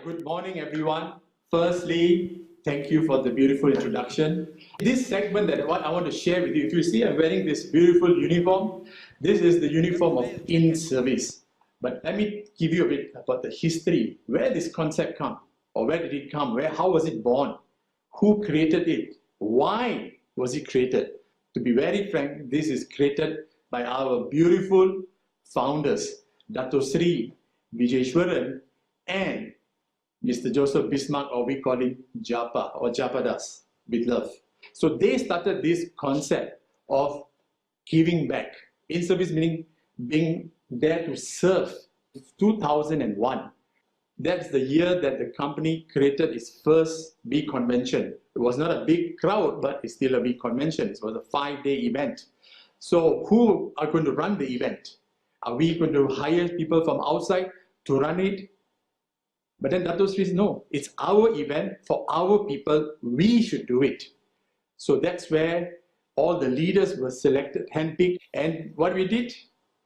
good morning everyone. Firstly, thank you for the beautiful introduction. This segment that what I want to share with you, if you see I'm wearing this beautiful uniform, this is the uniform of in-service. But let me give you a bit about the history. Where this concept come? Or where did it come? How was it born? Who created it? Why was it created? To be very frank, this is created by our beautiful founders, Dato Sri Vijayeshwaran and Mr. Joseph Bismarck, or we call him Japa or Japadas with love. So they started this concept of giving back. In service meaning being there to serve. 2001. That's the year that the company created its first big convention. It was not a big crowd, but it's still a big convention. It was a 5-day event. So who are going to run the event? Are we going to hire people from outside to run it? But then Dato Sri says, no, it's our event for our people, we should do it. So that's where all the leaders were selected, handpicked, and what we did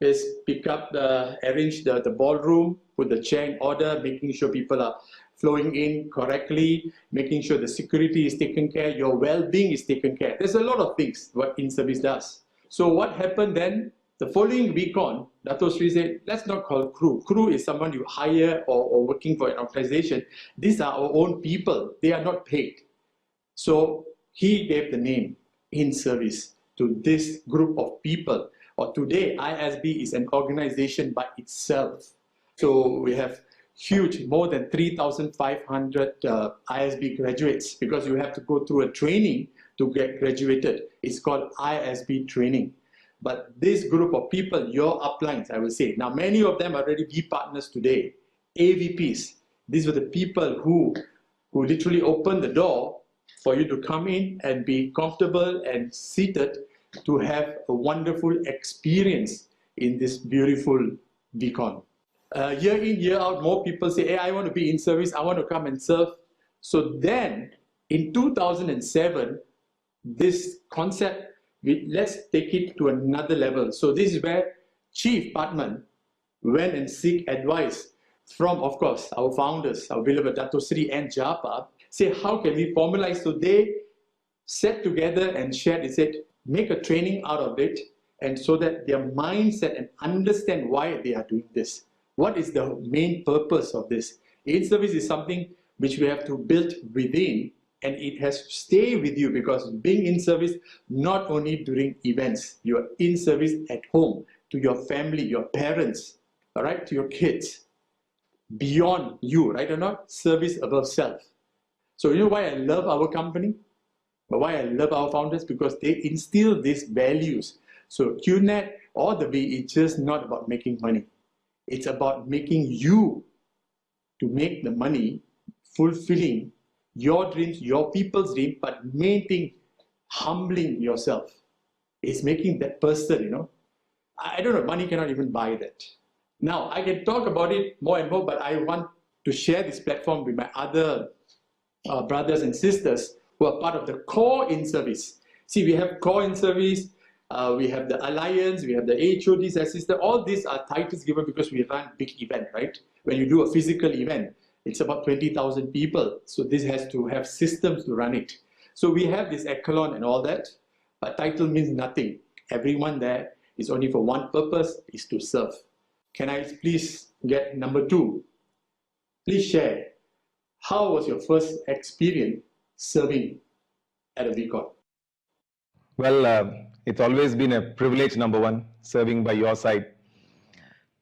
is arrange the ballroom, put the chair in order, making sure people are flowing in correctly, making sure the security is taken care, your well-being is taken care. There's a lot of things what in-service does. So what happened then? The following week on, Dato Sri said, let's not call crew. Crew is someone you hire or working for an organization. These are our own people. They are not paid. So he gave the name in service to this group of people. Or today, ISB is an organization by itself. So we have huge, more than 3,500 ISB graduates because you have to go through a training to get graduated. It's called ISB training. But this group of people, your uplines, I will say, now many of them are already B partners today, AVPs. These were the people who literally opened the door for you to come in and be comfortable and seated to have a wonderful experience in this beautiful beacon. Year in, year out, more people say, hey, I want to be in service, I want to come and serve. So then, in 2007, this concept, let's take it to another level. So this is where Chief Patman went and seek advice from, of course, our founders, our beloved Dato Sri and Japa, say, how can we formalize? So they sat together and shared, they said, make a training out of it, and so that their mindset and understand why they are doing this. What is the main purpose of this? In-service is something which we have to build within, and it has to stay with you, because being in service, not only during events, you are in service at home, to your family, your parents, all right, to your kids, beyond you, right or not? Service above self. So you know why I love our company? But why I love our founders? Because they instill these values. So QNet or the B, it's just not about making money. It's about making you to make the money, fulfilling your dreams, your people's dream, but main thing, humbling yourself. It's making that person, you know. I don't know, money cannot even buy that. Now, I can talk about it more and more, but I want to share this platform with my other brothers and sisters who are part of the core in service. See, we have core in service, we have the alliance, we have the HODs assistant. All these are titles given because we run big event, right? When you do a physical event, it's about 20,000 people. So this has to have systems to run it. So we have this echelon and all that, but title means nothing. Everyone there is only for one purpose, is to serve. Can I please get number 2? Please share. How was your first experience serving at a beacon? Well, it's always been a privilege, number one, serving by your side.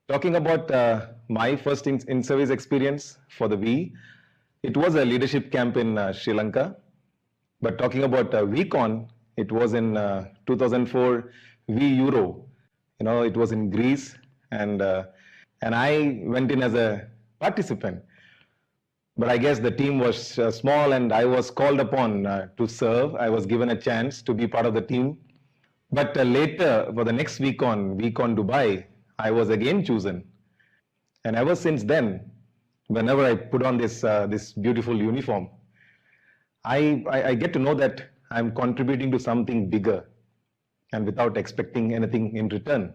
Talking about my first in-service experience for the V, it was a leadership camp in Sri Lanka. But talking about VCon, it was in 2004 V Euro. You know, it was in Greece, and I went in as a participant. But I guess the team was small, and I was called upon to serve. I was given a chance to be part of the team. But later, for the next VCon Dubai, I was again chosen. And ever since then, whenever I put on this beautiful uniform, I get to know that I'm contributing to something bigger, and without expecting anything in return.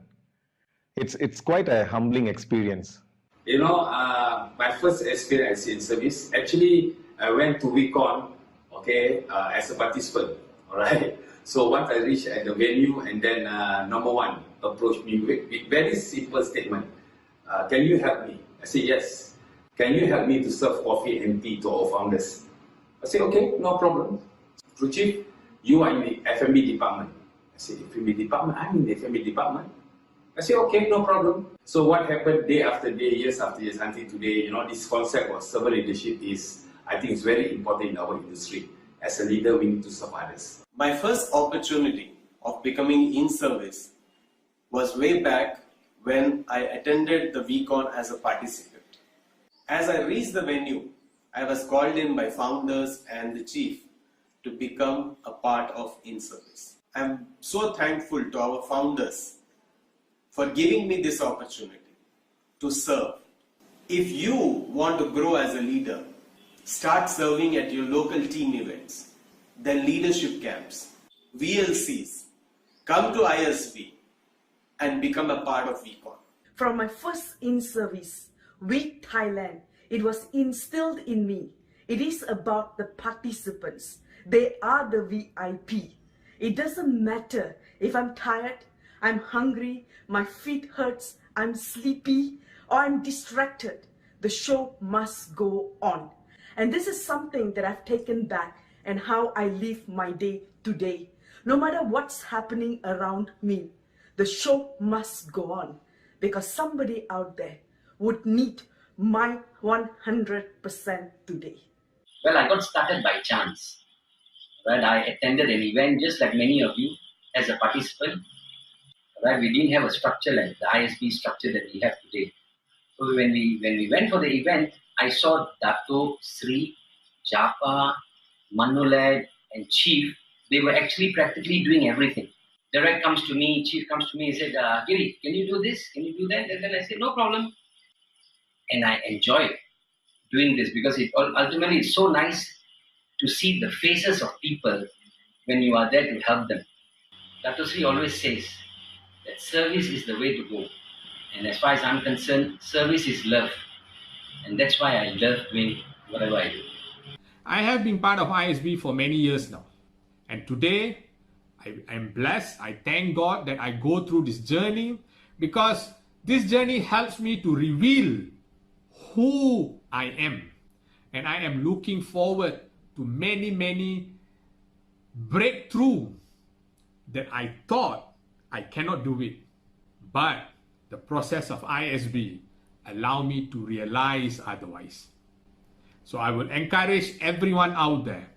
It's quite a humbling experience. You know, my first experience in service, actually, I went to Recon, okay, as a participant, all right. So once I reached at the venue, and then number one approached me with very simple statement. Can you help me? I said, yes. Can you help me to serve coffee and tea to our founders? I said, okay, no problem. So Chief, you are in the F&B department. I said, F&B department? I'm in the F&B department. I said, okay, no problem. So what happened day after day, years after years, until today, this concept of servant leadership is, I think, it's very important in our industry. As a leader, we need to serve others. My first opportunity of becoming in service was way back when I attended the VCon as a participant. As I reached the venue, I was called in by founders and the chief to become a part of in service. I'm so thankful to our founders for giving me this opportunity to serve. If you want to grow as a leader, start serving at your local team events, then leadership camps, VLCs, come to ISB and become a part of VCon. From my first in-service with Thailand, it was instilled in me. It is about the participants. They are the VIP. It doesn't matter if I'm tired, I'm hungry, my feet hurts, I'm sleepy, or I'm distracted. The show must go on. And this is something that I've taken back and how I live my day today. No matter what's happening around me, the show must go on because somebody out there would need my 100% today. Well, I got started by chance. Right? I attended an event just like many of you as a participant. Right? We didn't have a structure like the ISB structure that we have today. So when we went for the event, I saw Dato, Sri, Japa, Manolad, and Chief. They were actually practically doing everything. Direct comes to me, Chief comes to me and said, Giri, can you do this? Can you do that? And then I said, no problem. And I enjoy doing this because ultimately it's so nice to see the faces of people when you are there to help them. Dato Sri always says that service is the way to go. And as far as I'm concerned, service is love. And that's why I love doing whatever I do. I have been part of ISB for many years now. And today, I am blessed. I thank God that I go through this journey because this journey helps me to reveal who I am. And I am looking forward to many breakthrough that I thought I cannot do it. But the process of ISB allow me to realize otherwise. So I will encourage everyone out there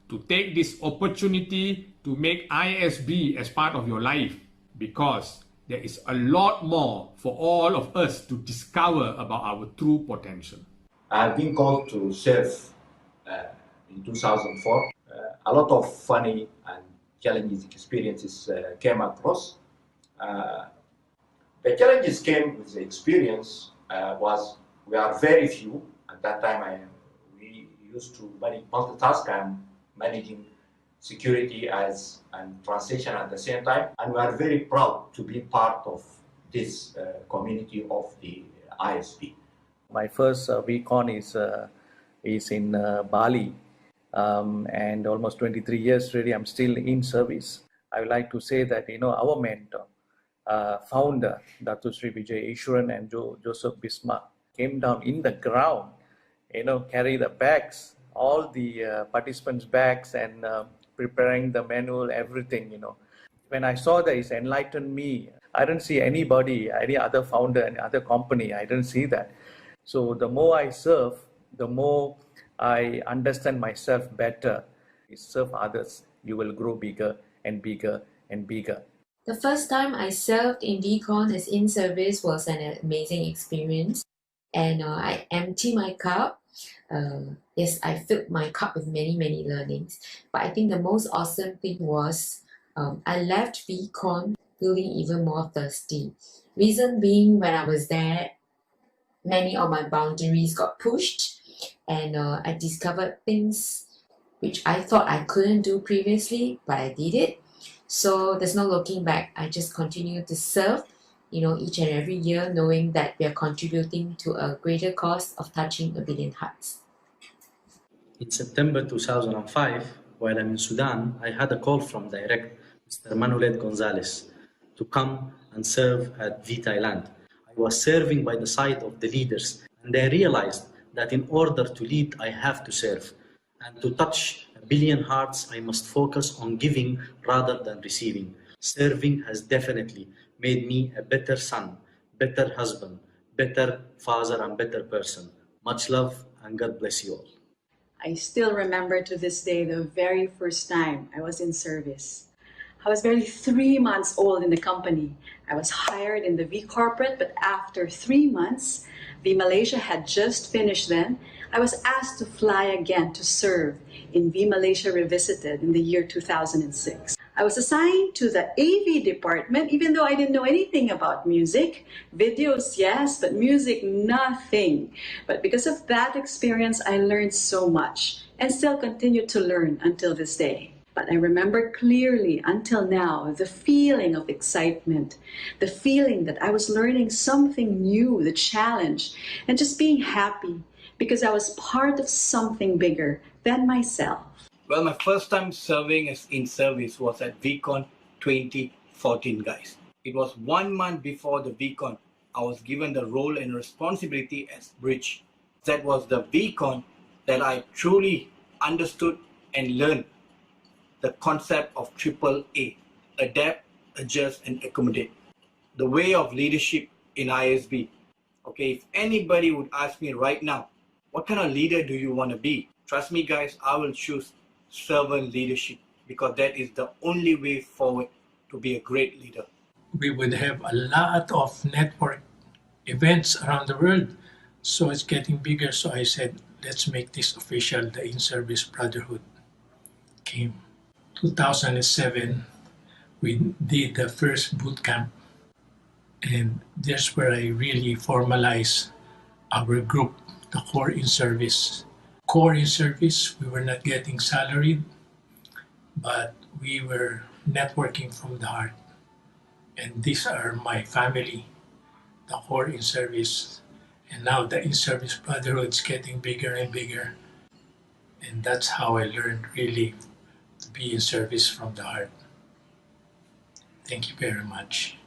to take this opportunity to make ISB as part of your life because there is a lot more for all of us to discover about our true potential. I've been called to serve in 2004. A lot of funny and challenging experiences came across. The challenges came with the experience was we are very few. At that time, we used to multitask and managing security and translation at the same time. And we are very proud to be part of this community of the ISB. My first VCon is in Bali, and almost 23 years already I'm still in service. I would like to say that our mentor, founder Dato Sri Vijay Iswaran and Joseph Bismarck came down in the ground, carry the bags, all the participants' bags and preparing the manual, everything. When I saw that, it enlightened me. I didn't see anybody, any other founder, any other company. I didn't see that. So the more I serve, the more I understand myself better. You serve others, you will grow bigger and bigger and bigger. The first time I served in VCon as in service was an amazing experience. And I emptied my cup. Yes, I filled my cup with many learnings. But I think the most awesome thing was I left VCon feeling even more thirsty. Reason being, when I was there, many of my boundaries got pushed and I discovered things which I thought I couldn't do previously, but I did it. So there's no looking back. I just continued to serve each and every year, knowing that we are contributing to a greater cause of touching 1 billion hearts. In September 2005, while I'm in Sudan, I had a call from Direct Mr. Manolet Gonzalez to come and serve at V Thailand. I was serving by the side of the leaders, and I realized that in order to lead, I have to serve. And to touch 1 billion hearts, I must focus on giving rather than receiving. Serving has definitely made me a better son, better husband, better father, and better person. Much love, and God bless you all. I still remember to this day the very first time I was in service. I was barely 3 months old in the company. I was hired in the V Corporate, but after 3 months, V Malaysia had just finished then. I was asked to fly again to serve in V Malaysia Revisited in the year 2006. I was assigned to the AV department, even though I didn't know anything about music. Videos, yes, but music, nothing. But because of that experience, I learned so much and still continue to learn until this day. But I remember clearly until now the feeling of excitement, the feeling that I was learning something new, the challenge, and just being happy because I was part of something bigger than myself. Well, my first time serving as in service was at VCon 2014, guys. It was 1 month before the VCon. I was given the role and responsibility as bridge. That was the VCon that I truly understood and learned the concept of AAA, adapt, adjust, and accommodate. The way of leadership in ISB. Okay, if anybody would ask me right now, what kind of leader do you want to be? Trust me, guys, I will choose servant leadership because that is the only way forward to be a great leader. We would have a lot of network events around the world, so it's getting bigger. So I said, let's make this official. The In-Service Brotherhood came. 2007, we did the first boot camp, and that's where I really formalized our group, the Core In-Service. Core In-Service, we were not getting salaried, but we were networking from the heart. And these are my family, the Core In-Service. And now the In-Service Brotherhood is getting bigger and bigger. And that's how I learned really to be in service from the heart. Thank you very much.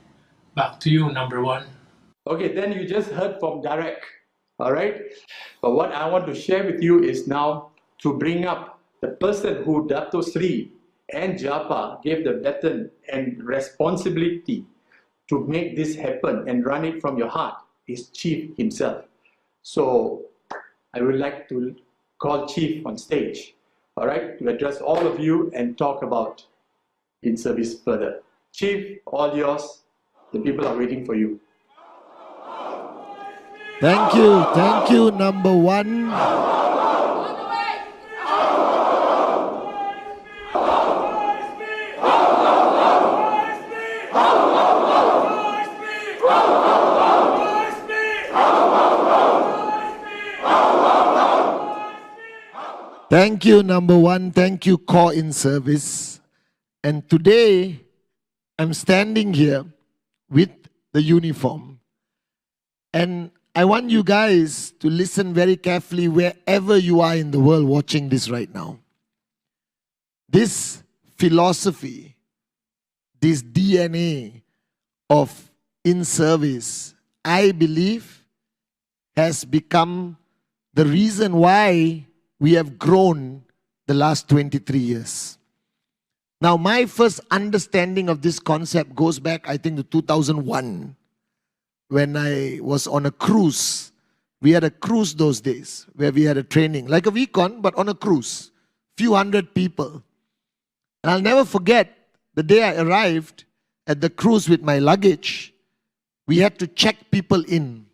Back to you, number one. Okay, then you just heard from Direct. All right. But what I want to share with you is now to bring up the person who Dato Sri and Japa gave the baton and responsibility to make this happen and run it from your heart is Chief himself. So I would like to call Chief on stage, all right, to address all of you and talk about in service further. Chief, all yours. The people are waiting for you. Thank you, number one. Thank you, number one. Thank you, Core In-Service. And today, I'm standing here with the uniform. And I want you guys to listen very carefully wherever you are in the world watching this right now. This philosophy, this DNA of in-service, I believe has become the reason why we have grown the last 23 years. Now, my first understanding of this concept goes back, I think, to 2001. When I was on a cruise. We had a cruise those days where we had a training, like a VCon, but on a cruise. Few hundred people. And I'll never forget the day I arrived at the cruise with my luggage. We had to check people in.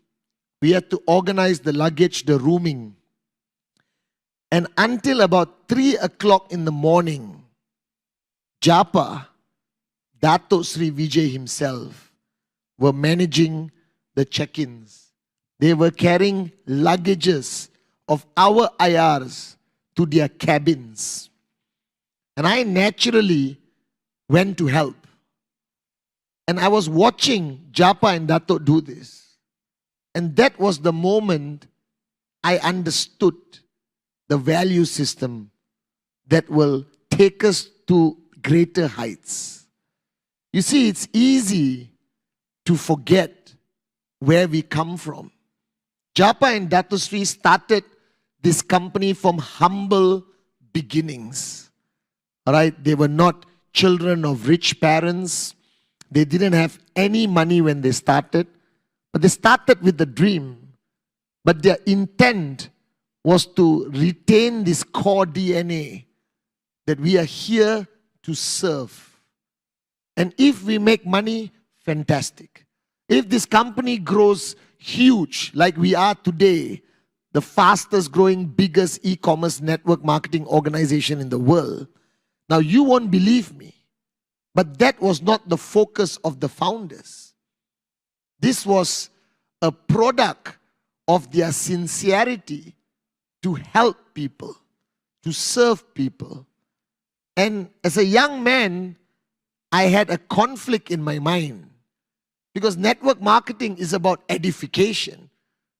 We had to organize the luggage, the rooming. And until about 3 o'clock in the morning, Japa, Dato Sri Vijay himself, were managing the check-ins. They were carrying luggages of our IRs to their cabins. And I naturally went to help. And I was watching Japa and Dato do this. And that was the moment I understood the value system that will take us to greater heights. You see, it's easy to forget where we come from. Japa and Dato Sri started this company from humble beginnings. All right, they were not children of rich parents. They didn't have any money when they started, but they started with a dream. But their intent was to retain this core DNA that we are here to serve. And if we make money, fantastic. If this company grows huge like we are today, the fastest growing, biggest e-commerce network marketing organization in the world, now you won't believe me, but that was not the focus of the founders. This was a product of their sincerity to help people, to serve people. And as a young man, I had a conflict in my mind because network marketing is about edification.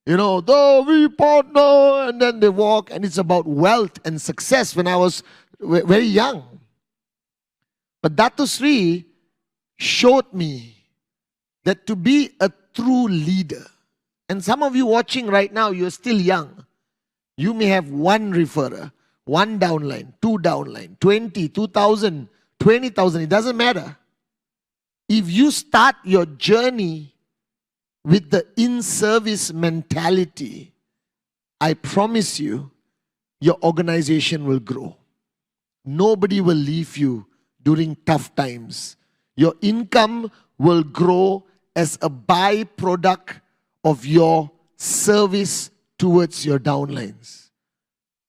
You know, though we partner, and then they walk, and it's about wealth and success when I was very young. But Dato Sri showed me that to be a true leader, and some of you watching right now, you're still young. You may have one referrer, one downline, two downline, 20, 2,000, 20,000, it doesn't matter. If you start your journey with the in-service mentality, I promise you, your organization will grow. Nobody will leave you during tough times. Your income will grow as a byproduct of your service towards your downlines.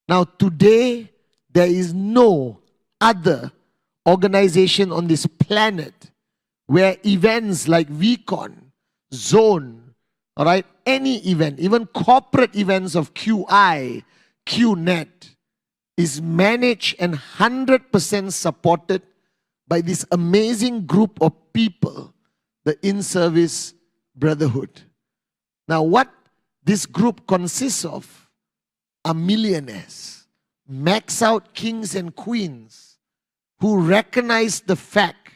Now today, there is no other organization on this planet where events like VCon, Zone, all right, any event, even corporate events of QI, QNet, is managed and 100% supported by this amazing group of people, the In-Service Brotherhood. Now, what this group consists of are millionaires, max out kings and queens who recognize the fact,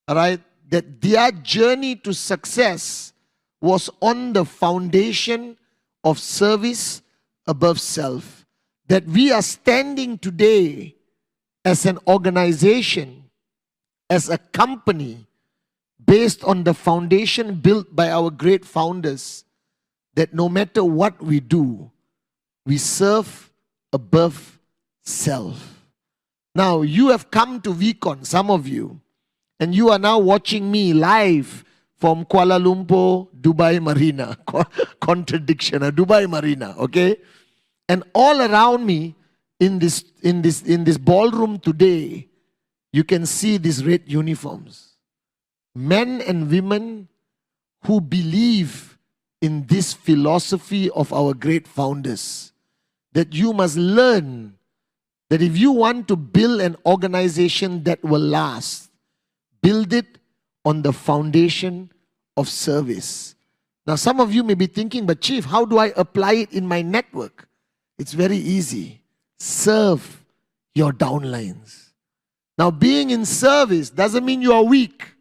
all right, that their journey to success was on the foundation of service above self. That we are standing today as an organization, as a company, based on the foundation built by our great founders, that no matter what we do, we serve above self. Now, you have come to VCon, some of you, and you are now watching me live from Kuala Lumpur, Dubai Marina. Contradiction, Dubai Marina, okay? And all around me in this ballroom today, you can see these red uniforms. Men and women who believe in this philosophy of our great founders, that you must learn that if you want to build an organization that will last, build it on the foundation of service. Now, some of you may be thinking, but Chief, how do I apply it in my network? It's very easy. Serve your downlines. Now, being in service doesn't mean you are weak.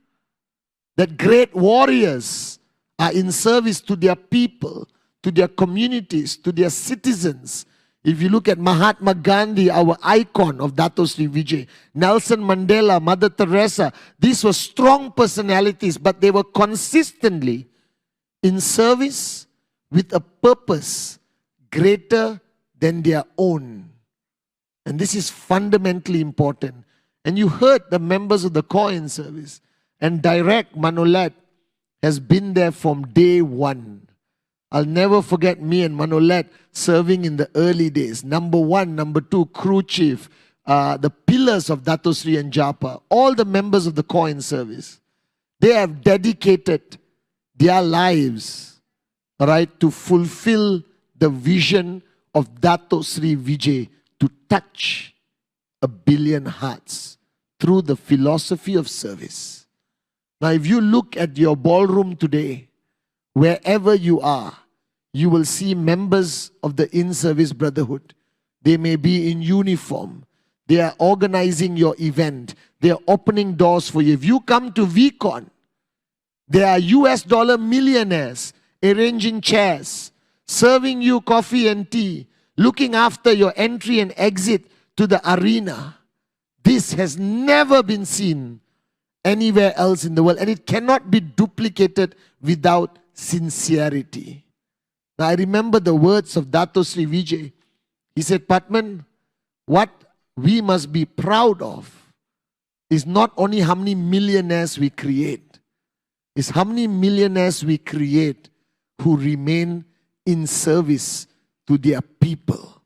That great warriors are in service to their people, to their communities, to their citizens. If you look at Mahatma Gandhi, our icon of Dato Sri Vijay, Nelson Mandela, Mother Teresa, these were strong personalities, but they were consistently in service with a purpose greater than their own. And this is fundamentally important. And you heard the members of the core in service. And Direct Manolet has been there from day one. I'll never forget me and Manolet serving in the early days. Number 1, number 2, crew chief, the pillars of Dato Sri and Japa, all the members of the core in service. They have dedicated their lives, right, to fulfill the vision of Dato Sri Vijay to touch 1 billion hearts through the philosophy of service. Now, if you look at your ballroom today, wherever you are, you will see members of the in-service brotherhood. They may be in uniform. They are organizing your event. They are opening doors for you. If you come to VCon, there are US dollar millionaires arranging chairs, serving you coffee and tea, looking after your entry and exit to the arena. This has never been seen anywhere else in the world, and it cannot be duplicated without sincerity. Now, I remember the words of Dato Sri Vijay. He said, Patman, what we must be proud of is not only how many millionaires we create, is how many millionaires we create who remain in service to their people.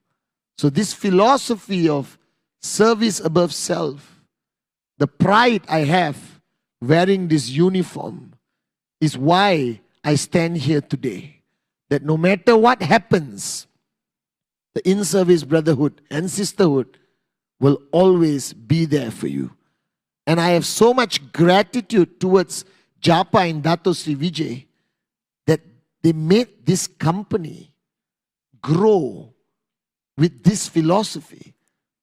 So this philosophy of service above self, the pride I have wearing this uniform, is why I stand here today. That no matter what happens, the in-service brotherhood and sisterhood will always be there for you. And I have so much gratitude towards Japa and Dato Sri Vijay that they made this company grow with this philosophy.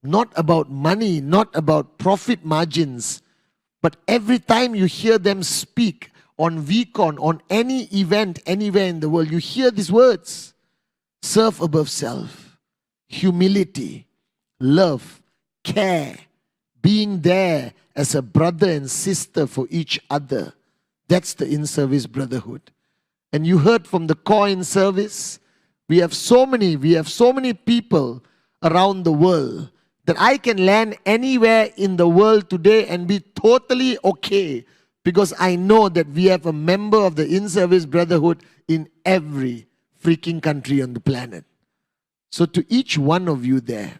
Not about money, not about profit margins, but every time you hear them speak on VCon, on any event anywhere in the world, you hear these words: serve above self, humility, love, care, being there as a brother and sister for each other. That's the in-service brotherhood. And you heard from the core in-service, we have so many people around the world that I can land anywhere in the world today and be totally okay, because I know that we have a member of the in-service brotherhood in every freaking country on the planet. So to each one of you there,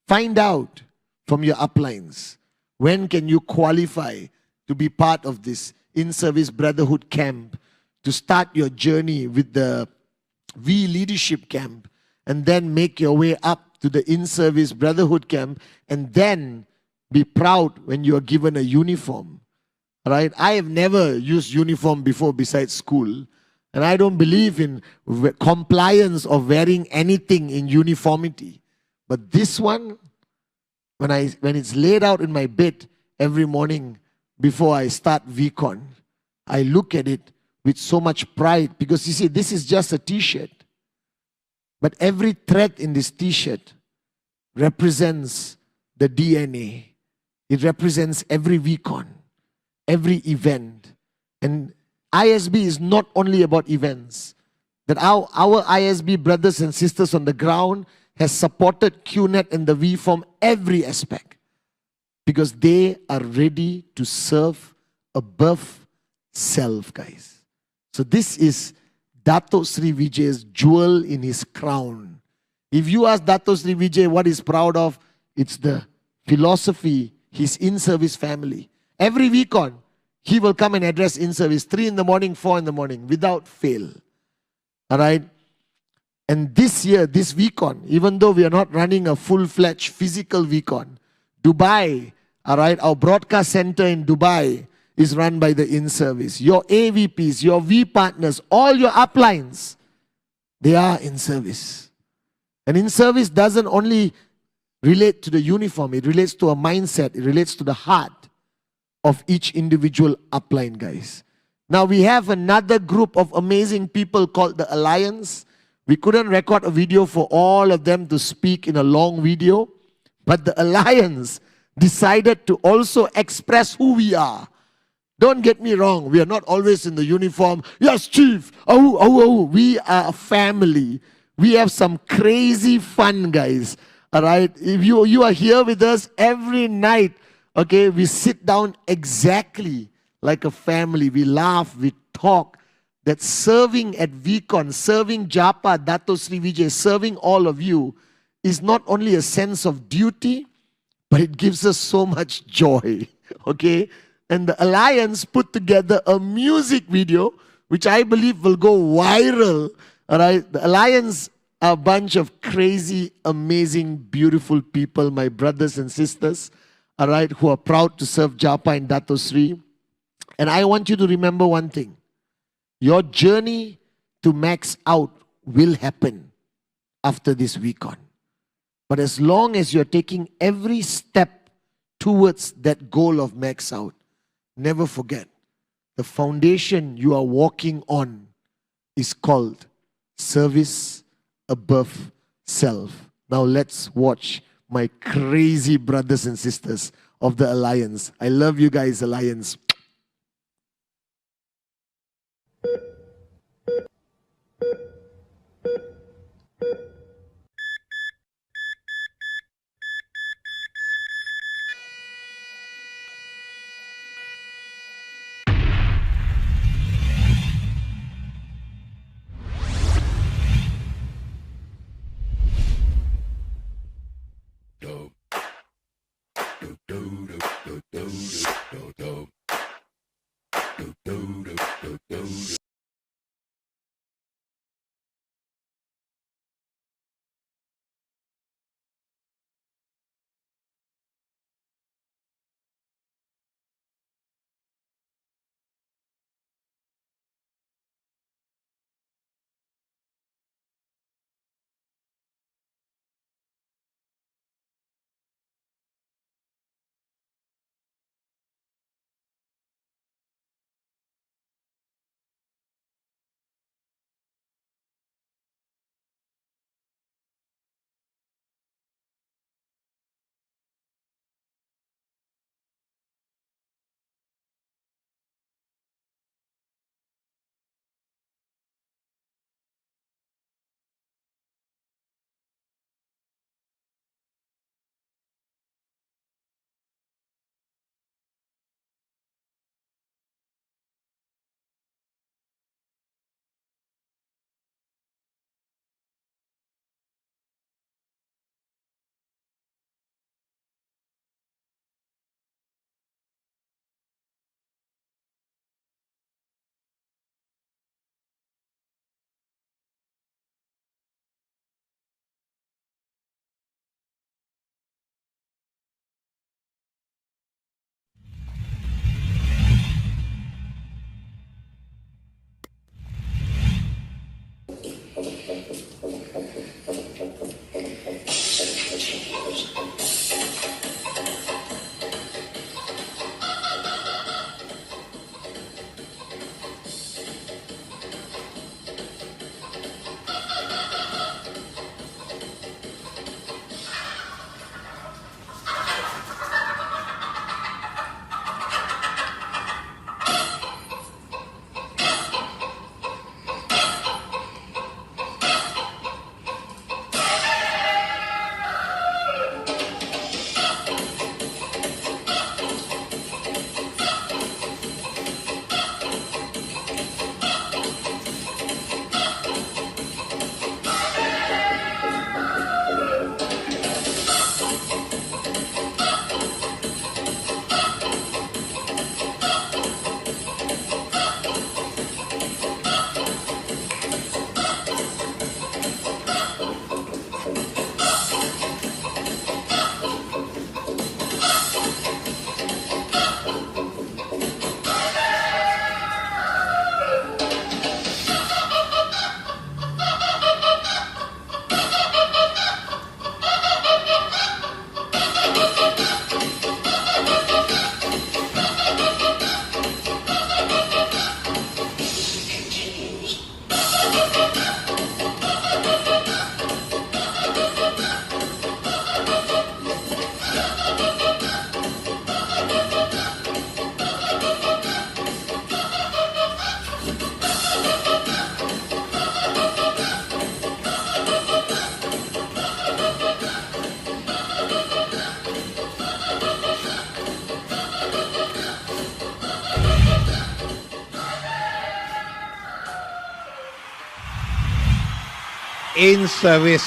find out from your uplines, when can you qualify to be part of this in-service brotherhood camp, to start your journey with the V Leadership Camp, and then make your way up to the in-service brotherhood camp, and then be proud when you are given a uniform. Right? I have never used uniform before besides school, and I don't believe in compliance of wearing anything in uniformity. But this one, when it's laid out in my bed every morning before I start VCon, I look at it with so much pride, because you see, this is just a t-shirt. But every thread in this t-shirt represents the DNA. It represents every VCon, every event. And ISB is not only about events. That our ISB brothers and sisters on the ground has supported QNet and the V from every aspect, because they are ready to serve above self, guys. So this is Dato Sri Vijay's jewel in his crown. If you ask Dato Sri Vijay what he's proud of, it's the philosophy, his in-service family. Every VCon, he will come and address in-service 3 in the morning, 4 in the morning, without fail. Alright? And this year, this VCon, even though we are not running a full-fledged physical VCon, Dubai, alright, our broadcast center in Dubai is run by the in-service. Your AVPs, your V partners, all your uplines, they are in service. And in service doesn't only relate to the uniform, it relates to a mindset, it relates to the heart of each individual upline, guys. Now we have another group of amazing people called the Alliance. We couldn't record a video for all of them to speak in a long video, but the Alliance decided to also express who we are. Don't get me wrong, we are not always in the uniform. Yes, Chief, we are a family. We have some crazy fun, guys. Alright, if you are here with us every night, okay, we sit down exactly like a family. We laugh, we talk. That serving at VCon, serving Japa, Dato Sri Vijay, serving all of you is not only a sense of duty, but it gives us so much joy. Okay? And the Alliance put together a music video, which I believe will go viral. Alright? The Alliance are a bunch of crazy, amazing, beautiful people, my brothers and sisters, alright, who are proud to serve Japa and Dato Sri. And I want you to remember one thing. Your journey to max out will happen after this week on. But as long as you're taking every step towards that goal of max out, never forget, the foundation you are walking on is called service above self. Now let's watch my crazy brothers and sisters of the Alliance. I love you guys, Alliance. In service.